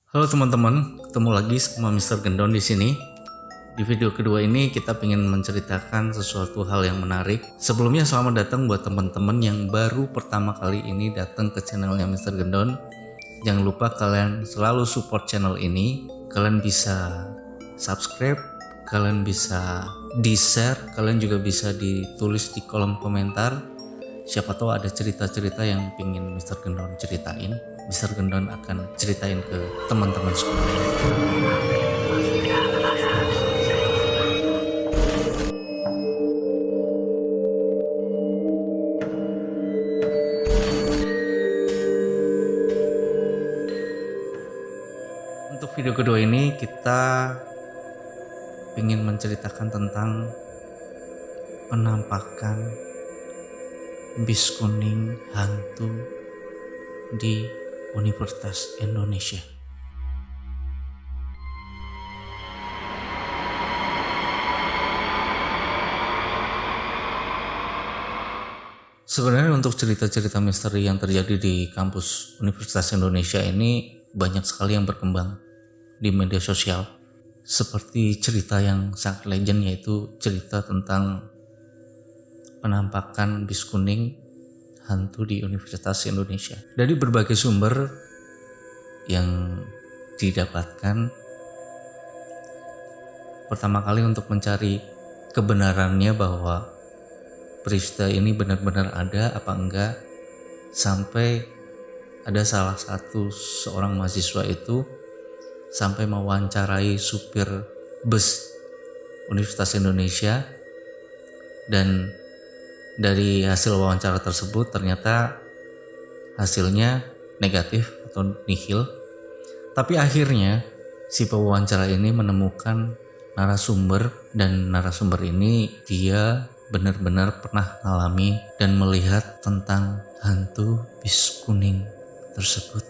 Halo teman-teman, ketemu lagi sama Mr. Gendon di sini. Di video kedua ini kita ingin menceritakan sesuatu hal yang menarik. Sebelumnya selamat datang buat teman-teman yang baru pertama kali ini datang ke channelnya Mr. Gendon. Jangan lupa kalian selalu support channel ini. Kalian bisa subscribe, kalian bisa di-share, kalian juga bisa ditulis di kolom komentar. Siapa tahu ada cerita-cerita yang pingin Mr. Gendon ceritain. Mr. Gendon akan ceritain ke teman-teman semua. Untuk video kedua ini kita ingin menceritakan tentang penampakan bis kuning hantu di Universitas Indonesia. Sebenarnya untuk cerita-cerita misteri yang terjadi di kampus Universitas Indonesia ini banyak sekali yang berkembang di media sosial. Seperti cerita yang sangat legend, yaitu cerita tentang penampakan bis kuning hantu di Universitas Indonesia. Dari berbagai sumber yang didapatkan, pertama kali untuk mencari kebenarannya bahwa peristiwa ini benar-benar ada apa enggak, sampai ada salah satu seorang mahasiswa itu sampai mewawancarai supir bus Universitas Indonesia, dan dari hasil wawancara tersebut ternyata hasilnya negatif atau nihil. Tapi akhirnya si pewawancara ini menemukan narasumber, dan narasumber ini dia benar-benar pernah mengalami dan melihat tentang hantu bis kuning tersebut.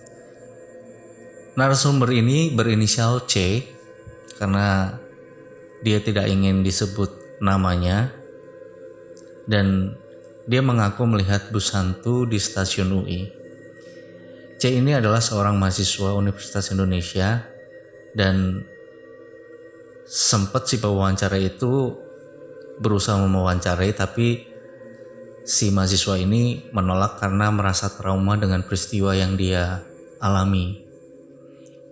Narasumber ini berinisial C karena dia tidak ingin disebut namanya, dan dia mengaku melihat bus hantu di stasiun UI. C ini adalah seorang mahasiswa Universitas Indonesia, dan sempat si pewawancara itu berusaha mewawancarai, tapi si mahasiswa ini menolak karena merasa trauma dengan peristiwa yang dia alami.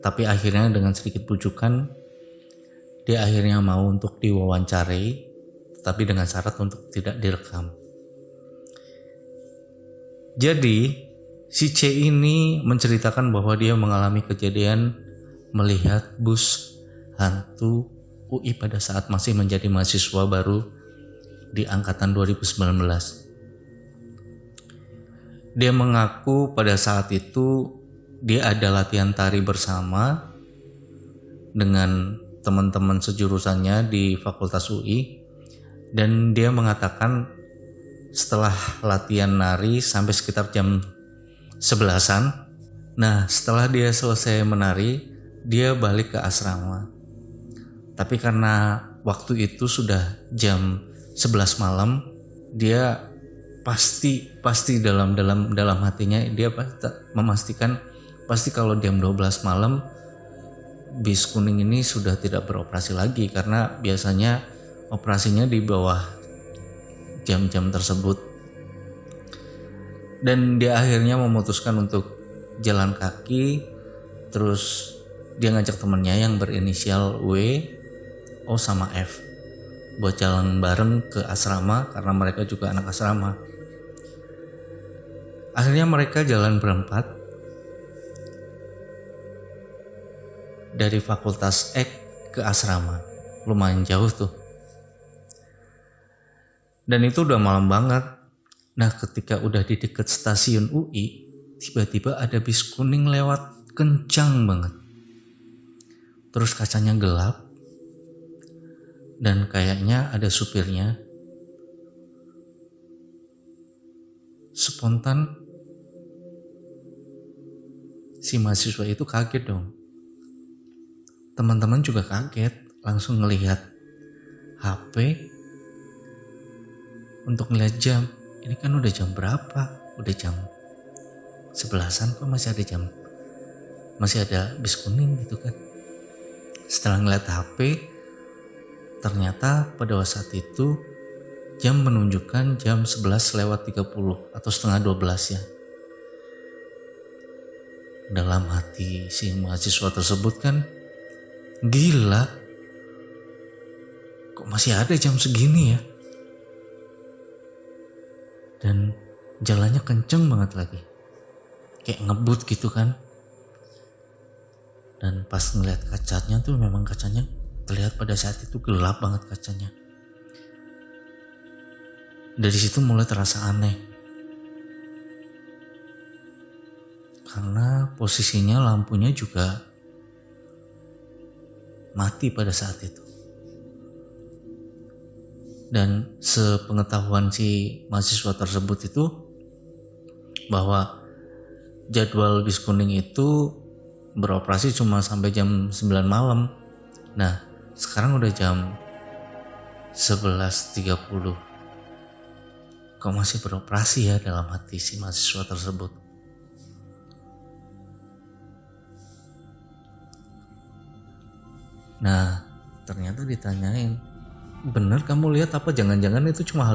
Tapi akhirnya dengan sedikit bujukan, dia akhirnya mau untuk diwawancarai, tapi dengan syarat untuk tidak direkam. Jadi si C ini menceritakan bahwa dia mengalami kejadian melihat bus hantu UI pada saat masih menjadi mahasiswa baru di angkatan 2019. Dia mengaku pada saat itu dia ada latihan tari bersama dengan teman-teman sejurusannya di Fakultas UI. Dan dia mengatakan setelah latihan nari sampai sekitar jam 11-an. Nah, setelah dia selesai menari, dia balik ke asrama. Tapi karena waktu itu sudah jam 11 malam, dia pasti dalam hatinya dia memastikan pasti kalau jam 12 malam bis kuning ini sudah tidak beroperasi lagi, karena biasanya operasinya di bawah jam-jam tersebut. Dan dia akhirnya memutuskan untuk jalan kaki. Terus dia ngajak temennya yang berinisial W, O sama F buat jalan bareng ke asrama, karena mereka juga anak asrama. Akhirnya mereka jalan berempat dari Fakultas X ke asrama. Lumayan jauh tuh. Dan itu udah malam banget. Nah, ketika udah di dekat stasiun UI, tiba-tiba ada bis kuning lewat kencang banget. Terus kacanya gelap, dan kayaknya ada supirnya. Spontan si mahasiswa itu kaget dong. Teman-teman juga kaget, langsung ngelihat HP untuk ngeliat jam. Ini kan udah jam berapa? Udah jam 11-an kok masih ada jam masih ada bis kuning gitu kan. Setelah ngeliat HP, ternyata pada saat itu jam menunjukkan jam 11:30 atau setengah 12 ya. Dalam hati si mahasiswa tersebut kan, gila, kok masih ada jam segini ya. Dan jalannya kenceng banget lagi, kayak ngebut gitu kan. Dan pas ngeliat kacanya tuh memang kacanya terlihat pada saat itu gelap banget kacanya. Dari situ mulai terasa aneh, karena posisinya lampunya juga mati pada saat itu. Dan sepengetahuan si mahasiswa tersebut itu bahwa jadwal bis kuning itu beroperasi cuma sampai jam 9 malam. Nah, sekarang udah jam 11:30. Kok masih beroperasi ya, dalam hati si mahasiswa tersebut. Nah, ternyata ditanyain, bener kamu lihat apa, jangan-jangan itu cuma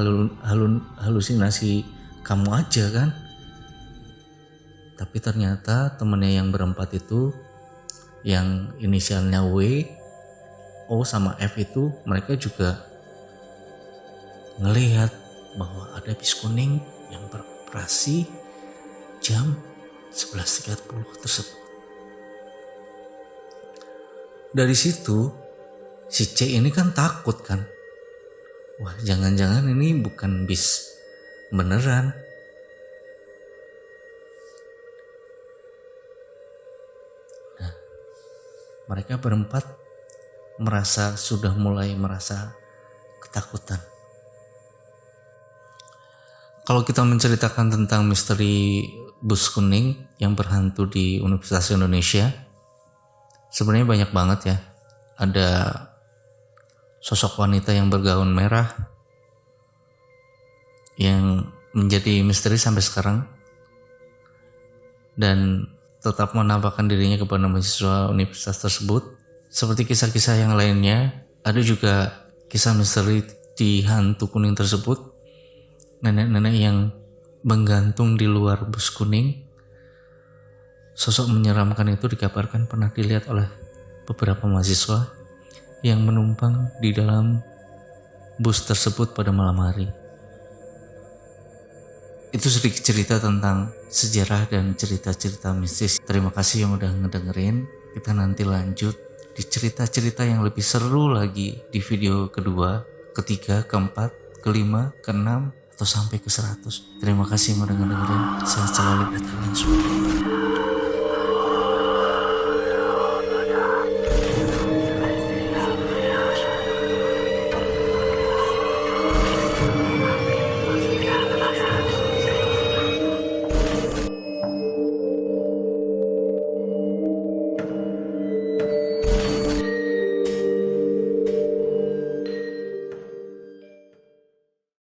halusinasi kamu aja kan? Tapi ternyata temennya yang berempat itu, yang inisialnya W, O sama F itu, mereka juga ngelihat bahwa ada bis kuning yang beroperasi jam 11:30 tersebut. Dari situ si C ini kan takut kan, wah jangan-jangan ini bukan bis beneran. Nah, mereka berempat sudah mulai merasa ketakutan. Kalau kita menceritakan tentang misteri bus kuning yang berhantu di Universitas Indonesia, sebenarnya banyak banget ya. Ada sosok wanita yang bergaun merah yang menjadi misteri sampai sekarang dan tetap menampakkan dirinya kepada mahasiswa universitas tersebut. Seperti kisah-kisah yang lainnya, ada juga kisah misteri di hantu kuning tersebut. Nenek-nenek yang menggantung di luar bus kuning. Sosok menyeramkan itu dikabarkan pernah dilihat oleh beberapa mahasiswa yang menumpang di dalam bus tersebut pada malam hari. Itu sedikit cerita tentang sejarah dan cerita-cerita mistis. Terima kasih yang udah ngedengerin. Kita nanti lanjut di cerita-cerita yang lebih seru lagi di video kedua, ketiga, keempat, kelima, keenam, atau sampai ke 100. Terima kasih yang udah ngedengerin. Sehat selalu buat kalian semua.